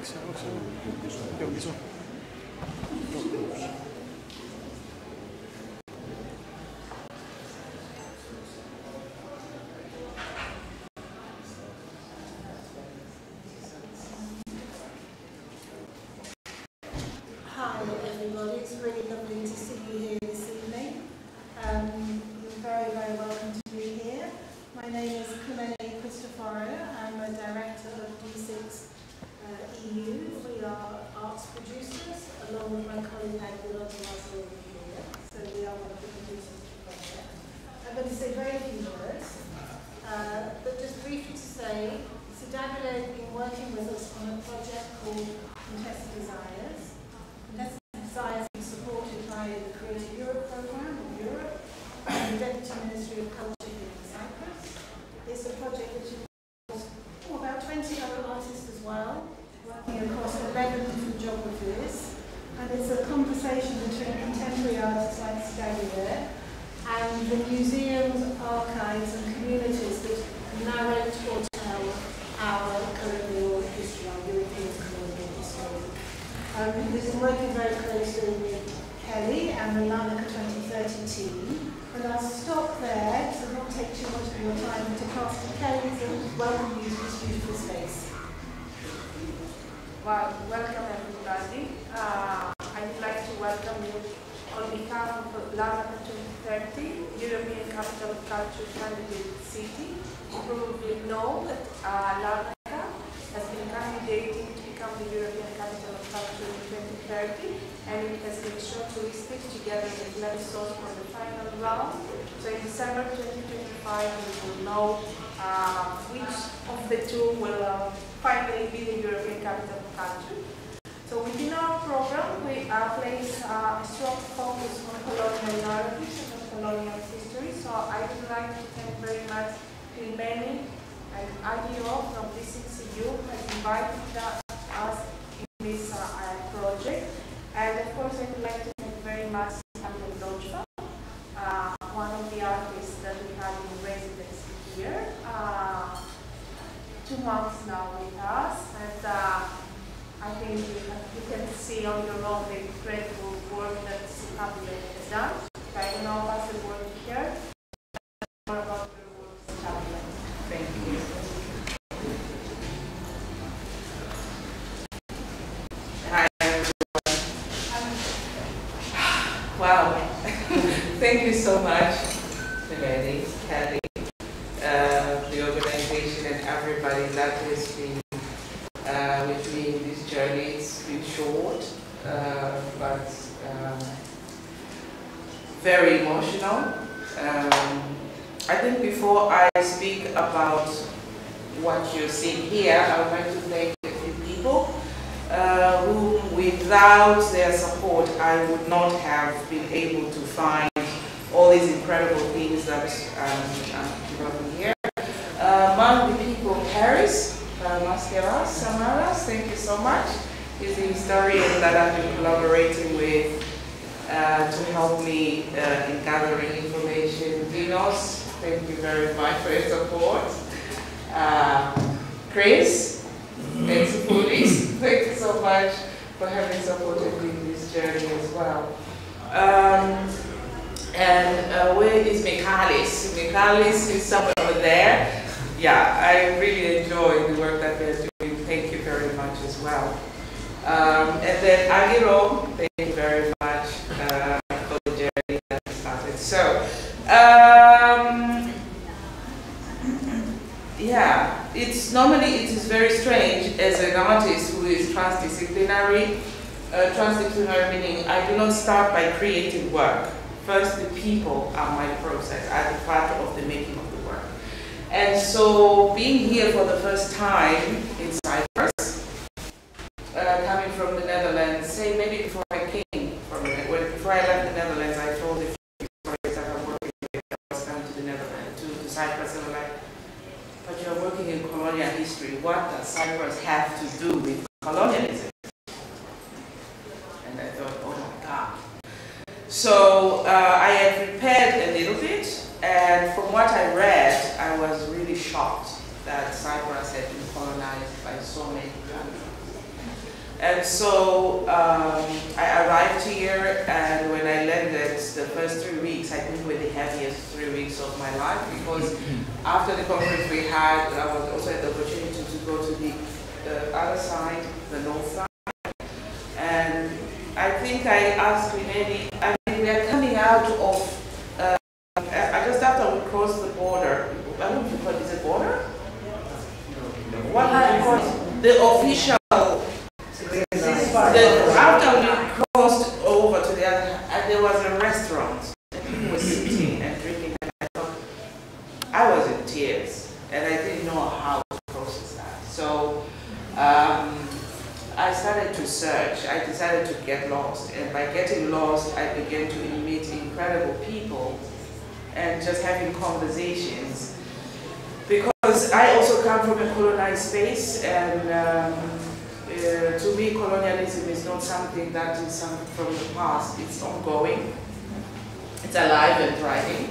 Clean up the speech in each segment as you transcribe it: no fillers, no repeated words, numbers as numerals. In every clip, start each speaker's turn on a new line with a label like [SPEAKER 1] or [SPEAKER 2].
[SPEAKER 1] everybody. It's really lovely to see you here this evening. You're very, very welcome to be here. My name is Colonialism. I'm a director of D6 EU. We are arts producers, along with my colleague Appiola over here. So we are one of the producers of the project. I'm going to say very few words, but just briefly to say, Sithabile has been working with us on a project called Contested Desires. Contested Desires is supported by the Creative Europe Programme of Europe and the Deputy Ministry of Culture here in Cyprus. It's a project which involves about 20 other artists as well, working across 11 different geographies. And it's a conversation between contemporary artists like Sithabile and the museums, archives and communities that narrate or tell our colonial history, our European colonial history. We've been working very closely with Kelly and the Larnaka 2030 team. And I'll stop there to not take too much of your time to pass to Kelly to welcome you to this beautiful space.
[SPEAKER 2] Well, welcome everybody. I would like to welcome you on behalf of Larnaka 2030, European Capital of Culture candidate city. You probably know that Larnaka has been candidating to become the European Capital of Culture in 2030, and it has been shortlisted together with Lessos for the final round. So in December 2025, we will know which of the two will finally be the European Capital of Culture. So within our program, we place a strong focus on colonial narratives and on colonial history. So I would like to thank very much Climeni and IDO from DCCU has invited us in this project. And of course, I would like to thank very much Sithabile Mlotshwa, one of the artists that we had in residency here. 2 months now with us, and I think you can see on your own the incredible work that Sithabile has done. I don't know what's the word here. More about your work, Sithabile. Thank you.
[SPEAKER 3] Hi everyone. Wow. Thank you so much, Melanie, Kelly, the organization and everybody that has been with me in this journey. It's been short, but very emotional. I think before I speak about what you're seeing here, I would like to thank a few people who, without their support, I would not have been able to find all these incredible things that I'm developing here. Among the people, Paris, Samaras, thank you so much. He's the historian that I've been collaborating with to help me in gathering information. Dinos, thank you very much for your support. Chris, and Zouhouri, thank you so much for having supported me in this journey as well. Where is Michalis? Michalis is somewhere over there. Yeah, I really enjoy the work that they're doing. Thank you very much as well. And then Agiro, thank you very much for the journey that we started. So, yeah, it is very strange as an artist who is transdisciplinary. Transdisciplinary meaning I do not start by creating work. First, the people are my process. I'm part of the making of the work. And so, being here for the first time in Cyprus, coming from the Netherlands, say maybe before I came from before I left the Netherlands, I told the historians that I'm working with, I was coming to the Netherlands, to Cyprus, and I'm like, but you're working in colonial history. What does Cyprus have to do with colonialism? And I thought, oh my God. So I had prepared a little bit, and from what I read, I was really shocked that Cyprus had been colonized by so many countries. And so I arrived here, and when I landed, the first 3 weeks, I think were the heaviest 3 weeks of my life, because after the conference we had, I was also had the opportunity to go to the other side, the north side. And I think I asked Renee, I mean, we are coming out of, just after we crossed the border, I don't know if you call it, is it border? What do you call it? The official, after we crossed over to the other, there was a restaurant, and people were sitting and drinking, and I thought, I was in tears, and I didn't know how to process that. So I started to search. I decided to get lost, and by getting lost, I began to meet incredible people and just having conversations. Because I also come from a colonized space, and to me, colonialism is not something that is something from the past. It's ongoing. It's alive and thriving.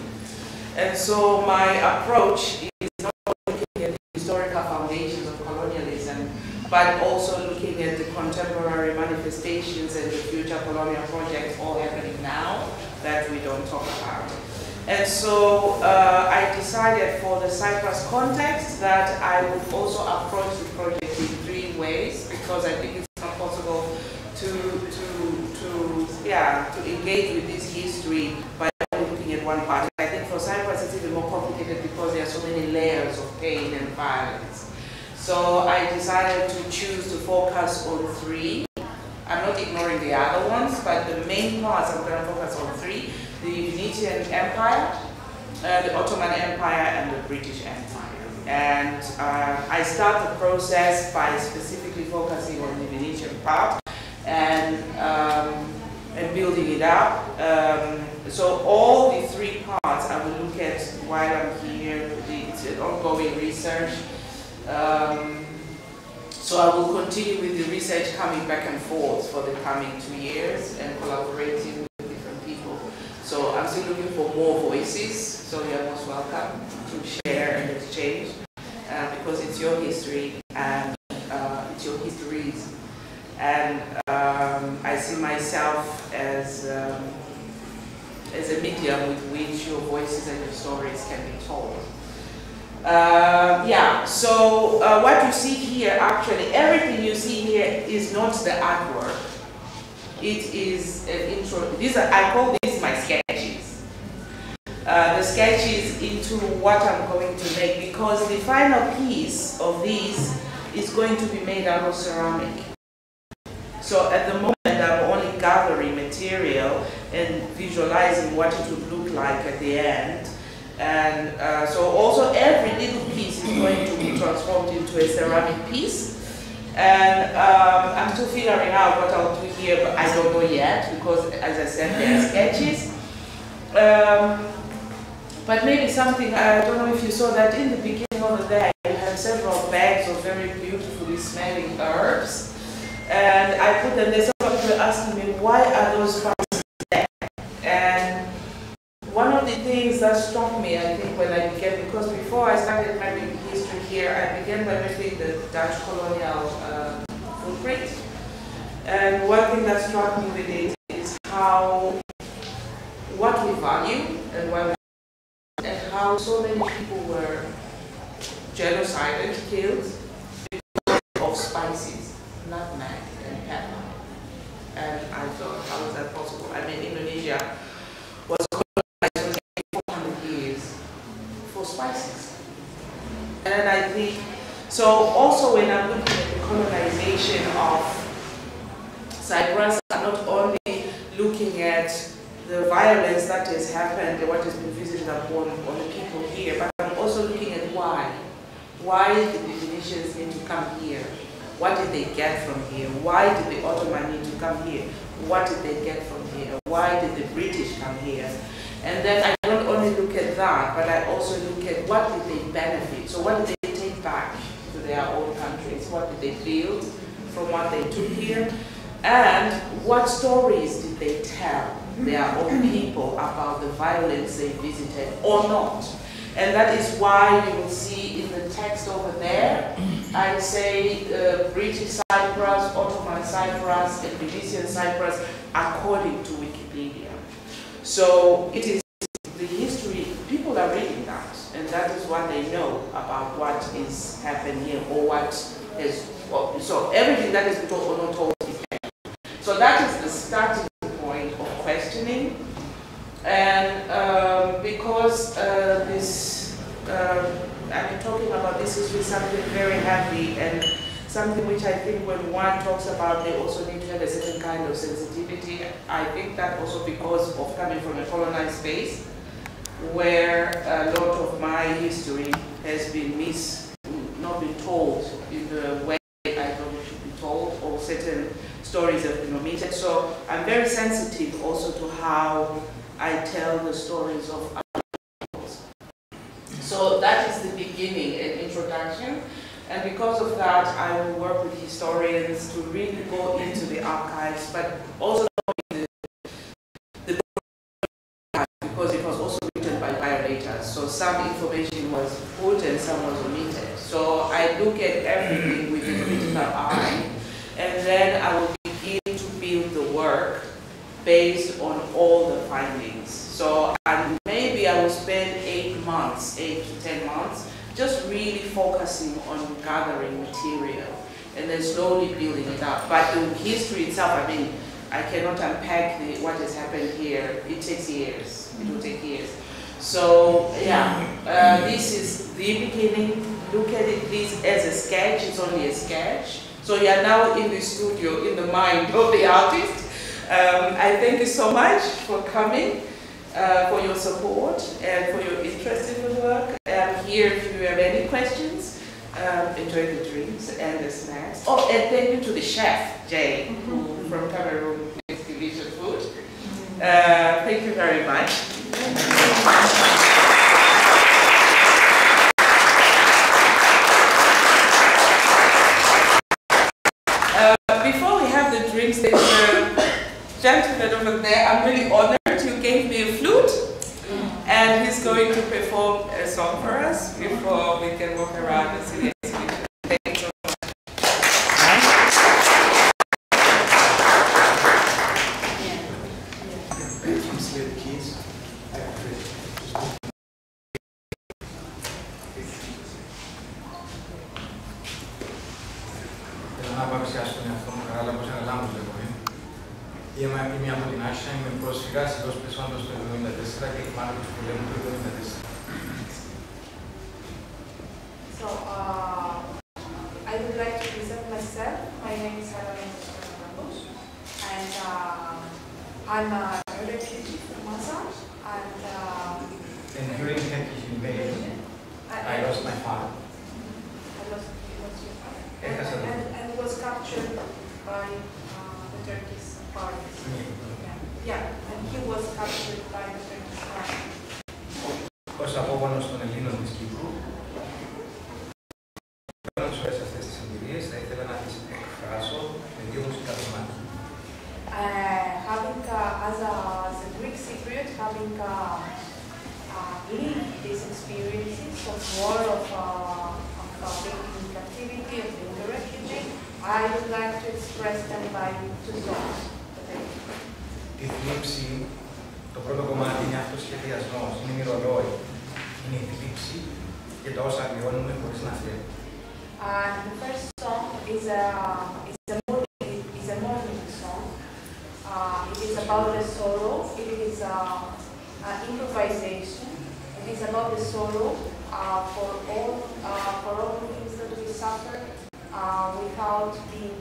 [SPEAKER 3] And so my approach is not looking at the historical foundations of colonialism, but also looking at the contemporary manifestations and the future colonial projects all happening now that we don't talk about. And so I decided for the Cyprus context that I would also approach the project in 3 ways, because I think it's not possible to engage with this history by looking at one part. I think for Cyprus it's even more complicated because there are so many layers of pain and violence. So I decided to choose to focus on 3. I'm not ignoring the other ones, but the main parts I'm going to focus on 3. The Venetian Empire, the Ottoman Empire, and the British Empire. And I start the process by specifically focusing on the Venetian part and building it up. So all the 3 parts I will look at while I'm here. It's an ongoing research. So I will continue with the research coming back and forth for the coming 2 years and collaborating with different people. So I'm still looking for more voices, so you're most welcome to share and exchange, because it's your history and it's your histories. And I see myself as a medium with which your voices and your stories can be told. So what you see here, actually, everything you see here is not the artwork. It is an intro. I call these my sketches. The sketches into what I'm going to make, because the final piece of these is going to be made out of ceramic. So at the moment, I'm only gathering material and visualizing what it would look like at the end. And so also every little piece is going to be transformed into a ceramic piece. And I'm still figuring out what I'll do here, but I don't know yet, because as I said, there are sketches. But maybe something, I don't know if you saw that in the beginning over there, you have several bags of very beautifully smelling herbs. And I put them there, some people are asking me, why are those spices there? And one of the things that struck me, I think, when I began, because before I started mapping history here, I began by mapping the Dutch colonial footprint. And one thing that struck me with it is how, what we value and why we, and how so many people were genocided, killed because of spices, nutmeg and pepper. And I thought, how is that possible? I mean, Indonesia was colonized for 400 years for spices. And then I think, so also when I'm looking at the colonization of Cyprus, I'm not only looking at the violence that has happened and what has been visited upon on the people here, but I'm also looking at why. Why did the Venetians need to come here? What did they get from here? Why did the Ottoman need to come here? What did they get from here? Why did the British come here? And then I don't only look at that, but I also look at what did they benefit? So what did they take back to their own countries? What did they build from what they took here? And what stories did they tell their own people about the violence they visited or not? And that is why you will see in the text over there I say British Cyprus, Ottoman Cyprus, and Venetian Cyprus according to Wikipedia. So it is the history, people are reading that, and that is what they know about what is happening here, or what is, well, so everything that is told or not told is there. So that is the starting point of questioning. And because talking about this history is something very heavy and something which I think when one talks about, they also need to have a certain kind of sensitivity. I think that also because of coming from a colonized space, where a lot of my history has been not been told in the way I thought it should be told, or certain stories have been omitted. So I'm very sensitive also to how I tell the stories of other peoples. So that is the beginning, an introduction. And because of that, I will work with historians to really go into the archives, but also in the because it was also written by violators. So some information was put and some was omitted. So I look at everything with a critical eye, and then I will begin to build the work based on all the findings. So maybe I will spend 8 to 10 months, just really focusing on gathering material and then slowly building it up. But the history itself, I mean, I cannot unpack what has happened here. It takes years. It will take years. So yeah, this is the beginning. Look at it please as a sketch. It's only a sketch. So you are now in the studio, in the mind of the artist. I thank you so much for coming, for your support and for your interest in the work. I'm here if you have any questions. Enjoy the drinks and the snacks. Oh, and thank you to the chef, Jay, who from Cameroon makes delicious food. Thank you very much. Before we have the drinks, there's a gentleman over there. I'm really honored. You gave me a flute, and he's going to perform a song for us before we can walk around and see the exhibition. Thank you so much.
[SPEAKER 4] Είμαι από την Άσια, είμαι πρόσφυγας εντός Πεσόντος το 1974 και θυμάμαι του πολέμου του 1974.
[SPEAKER 2] So, I would like to present myself. My name is Larnaka, and I'm a refugee from Assam. And
[SPEAKER 4] during the Turkish invasion, I lost my father.
[SPEAKER 2] I lost your father. And was captured by the Turkish parties. Yeah, and he was captured by the Turkish party.
[SPEAKER 4] Ως απόγονος των Ελλήνων της Κύπρου, σε αυτές τις εμπειρίες θα ήθελα να τις εκφράσω με δύο μουσικά κομμάτια.
[SPEAKER 2] As a Greek Cypriot, having lived these experiences of war, of being in captivity, of being a refugee, I would like to express them by two songs.
[SPEAKER 4] Η θλίψη, το πρώτο κομμάτι είναι αυτοσχεδιασμός, είναι μυρολόι, είναι η θλίψη και τα όσα βιώνουμε χωρίς να θέλουμε.
[SPEAKER 2] The first song is a mourning song. It is about the sorrow. It is improvisation. It is about the sorrow for all the things that we suffer without being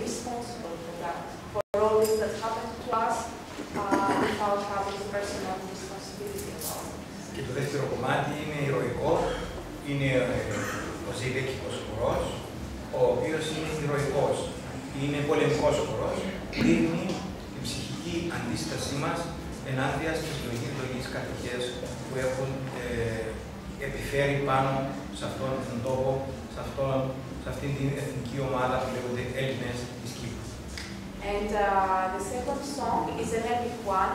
[SPEAKER 2] responsible for that. For all this that happened to us without having personal responsibility about it.
[SPEAKER 4] Και το δεύτερο κομμάτι είναι ηρωικό. Είναι ο ζηλέκικος χορός, ο οποίος είναι ηρωικός. Είναι πολεμικός χορός, δείχνει την ψυχική αντίστασή μας ενάντια στις λογικές κατοχές που έχουν επιφέρει πάνω σε αυτόν τον τόπο, σε αυτήν την εθνική ομάδα που λέγονται Έλληνες της Κύπρου.
[SPEAKER 2] And the second song is an epic one.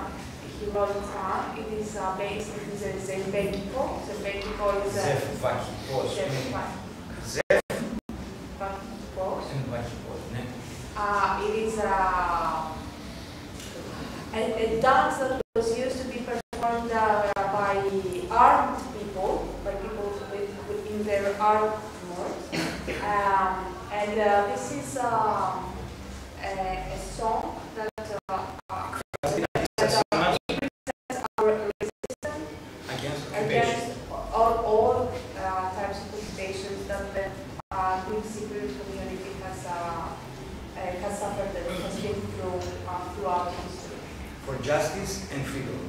[SPEAKER 2] he wrote one. It is based on the Zevvakiko. Zevvakiko is a...
[SPEAKER 4] Zevvakikos. Zevvakikos, ναι.
[SPEAKER 2] It is a dance that was used to be performed by armed people, by people in their armor. And this is a song that represents our resistance against all types of occupations that the Greek Cypriot community has suffered and has been through throughout history.
[SPEAKER 4] For justice and freedom.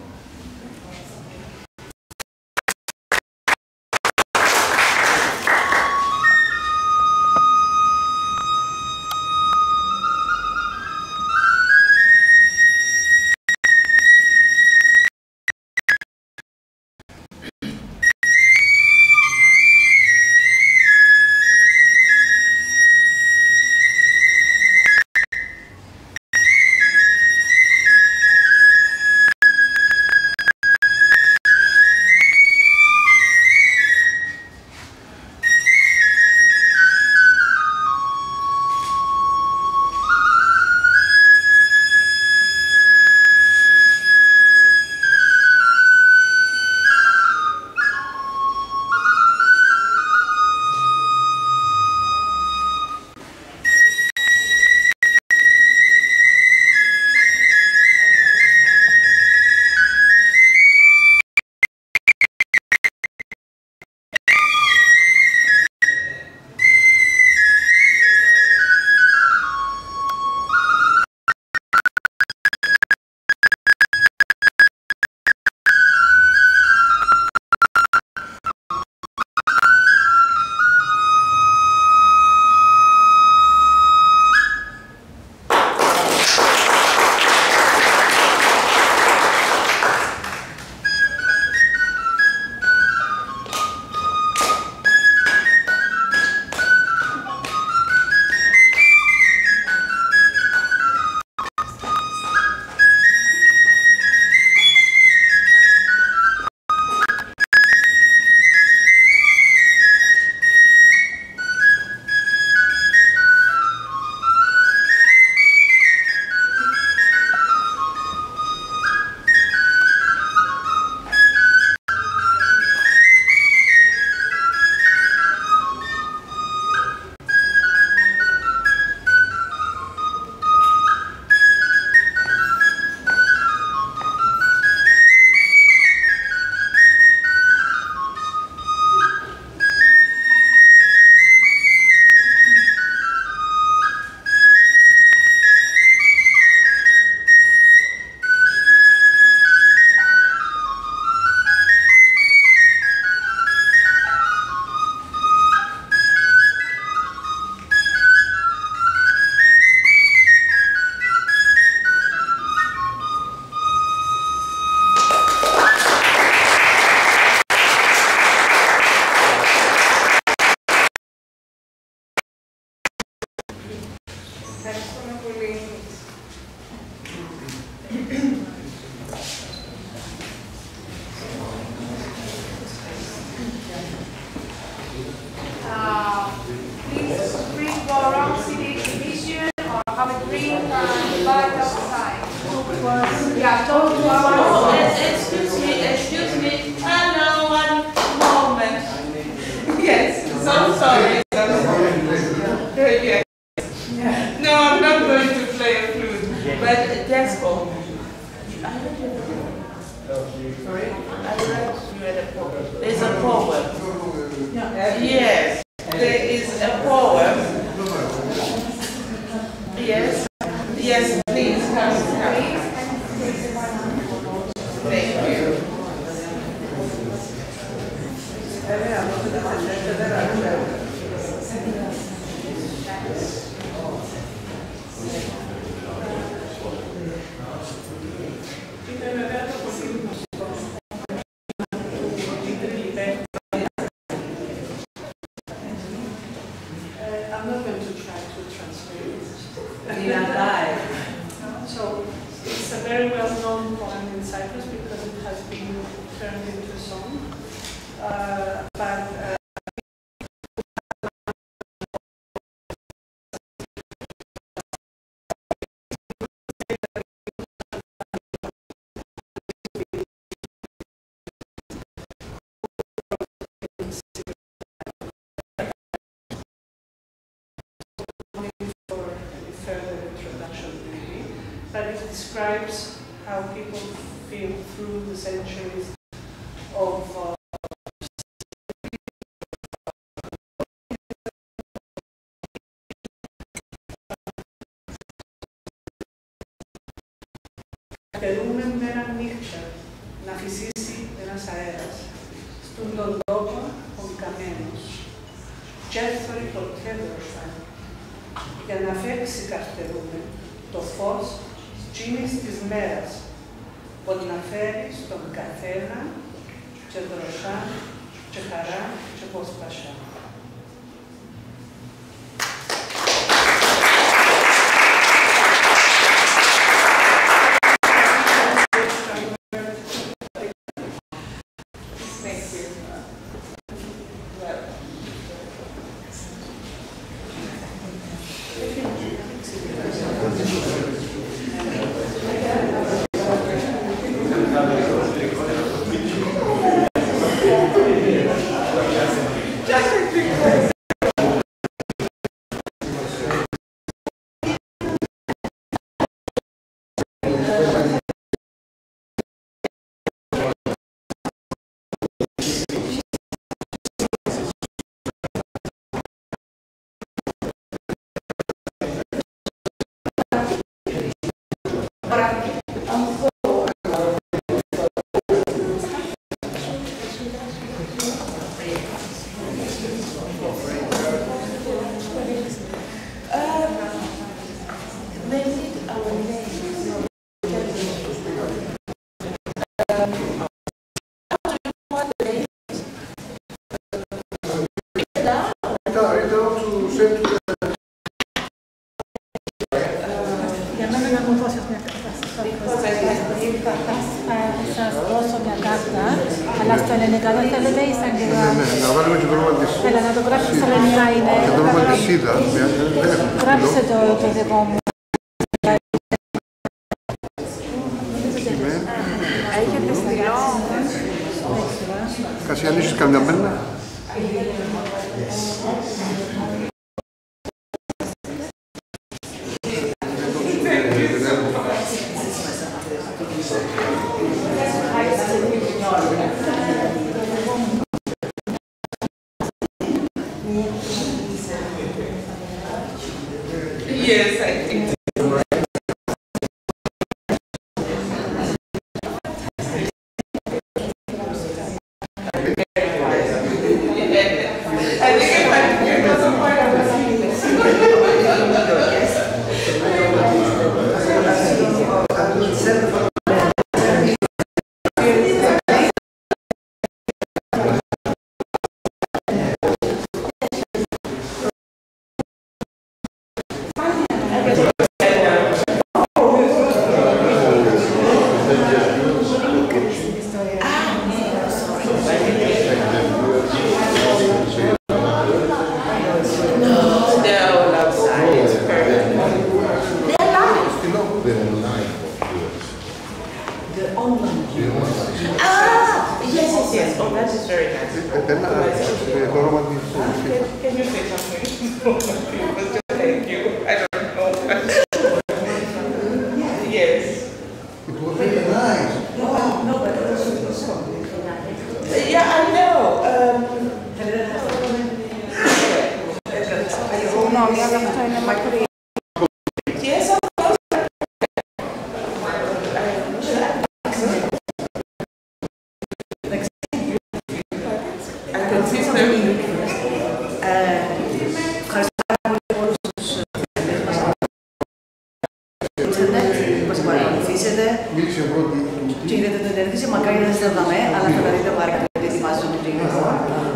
[SPEAKER 3] Yeah, talk to our excuse me. Hello, one moment. Yes, so sorry. Yes. No, I'm not going to play a flute, but Despo. Sorry? I read you at a poem. There's a poem. Yes, there is a poem. Yes. Yes, please, come. Thank you.
[SPEAKER 1] I'm not going to try to translate it.
[SPEAKER 3] In a live.
[SPEAKER 1] So it's
[SPEAKER 2] It's a very well-known poem in Cyprus because it has been turned into a song. But it describes how people feel through the centuries of Περούμε μέρα νύχτα να φυσήσει ένας αέρας στον τον τόπο ο καμένος και έφθορη ποτέ μπροστά για να φέξει καρτερούμε το φως τσίνης της μέρας, που να φέρει στον καθένα και δροσά και χαρά και ποσπασιά.
[SPEAKER 1] Γράψε το δικό μου.
[SPEAKER 2] Έχετε στυλό.
[SPEAKER 5] Κασιανίσους καμιά μένα.
[SPEAKER 3] Yes, I think.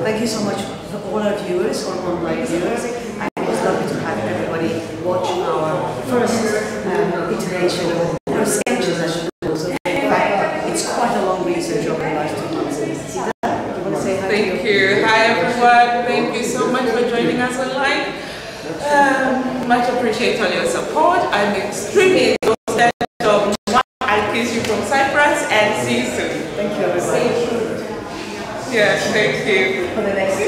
[SPEAKER 6] Thank you so much for all our viewers, all online viewers. And it was lovely to have everybody watch our first iteration, or sketches,
[SPEAKER 3] much appreciate all your support. I'm extremely exhausted, so I kiss you from Cyprus and see you soon.
[SPEAKER 6] Thank you, everybody.
[SPEAKER 3] Yes, thank you.
[SPEAKER 6] For the next